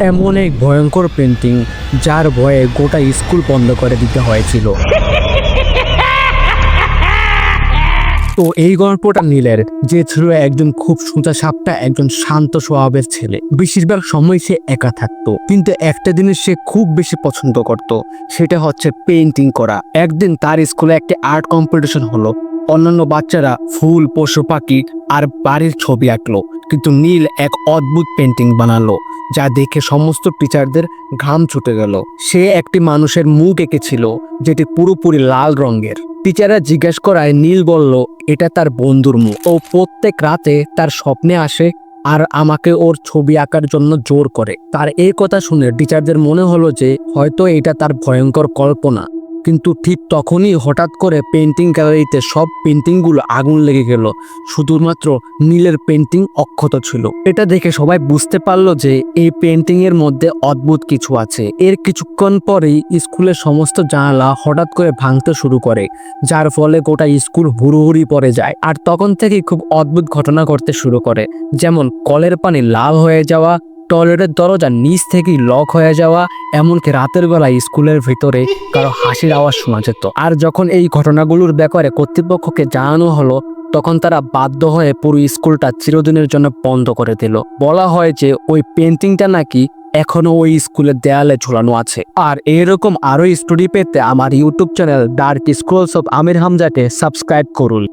এমন এক ভয়ঙ্কর পেন্টিং যার ভয়ে গোটা স্কুল বন্ধ করে দিতে হয়েছিল। তো এই গল্পটা নীলের, যে ছিল একজন খুব সোজা সাপটা একজন শান্ত স্বভাবের ছেলে। বেশিরভাগ সময় সে একা থাকতো, কিন্তু একটা জিনিস সে খুব বেশি পছন্দ করত, সেটা হচ্ছে পেইন্টিং করা। একদিন তার স্কুলে একটি আর্ট কম্পিটিশন হলো। অন্যান্য বাচ্চারা ফুল, পশু পাখি আর বাড়ির ছবি আঁকলো, কিন্তু নীল এক অদ্ভুত পেন্টিং বানালো যা দেখে সমস্ত টিচারদের ঘাম ছুটে গেল। সে একটি মানুষের মুখ এঁকেছিল যেটি পুরোপুরি লাল রঙের। টিচাররা জিজ্ঞেস করায় নীল বলল এটা তার বন্ধুর মুখ। ও প্রত্যেক রাতে তার স্বপ্নে আসে আর আমাকে ওর ছবি আঁকার জন্য জোর করে। তার এই কথা শুনে টিচারদের মনে হলো যে হয়তো এটা তার ভয়ঙ্কর কল্পনা। কিন্তু ঠিক তখনই হঠাৎ করে পেন্টিং গ্যালারিতে সব পেন্টিংগুলো আগুন লেগে গেল, শুধুমাত্র নীলের পেন্টিং অক্ষত ছিল। এটা দেখে সবাই বুঝতে পারলো যে এই পেন্টিং এর মধ্যে অদ্ভুত কিছু আছে। এর কিছুক্ষণ পরেই স্কুলের সমস্ত জানালা হঠাৎ করে ভাঙতে শুরু করে, যার ফলে গোটা স্কুল হুড়োহুড়ি পড়ে যায়। আর তখন থেকেই খুব অদ্ভুত ঘটনা ঘটতে শুরু করে, যেমন কলের পানি লাল হয়ে যাওয়া, টয়লেটের দরজা নিচ থেকেই লক হয়ে যাওয়া, এমনকি রাতের বেলায় স্কুলের ভিতরে কারো হাসির আওয়াজ শোনা যেত। আর যখন এই ঘটনাগুলোর ব্যাপারে কর্তৃপক্ষকে জানানো হলো, তখন তারা বাধ্য হয়ে পুরো স্কুলটা চিরদিনের জন্য বন্ধ করে দিল। বলা হয় যে ওই পেন্টিংটা নাকি এখনো ওই স্কুলের দেয়ালে ঝুলানো আছে। আর এরকম আরো স্টোরি পেতে আমার YouTube channel Dark Scrolls of Amir হামজাকে সাবস্ক্রাইব করুন।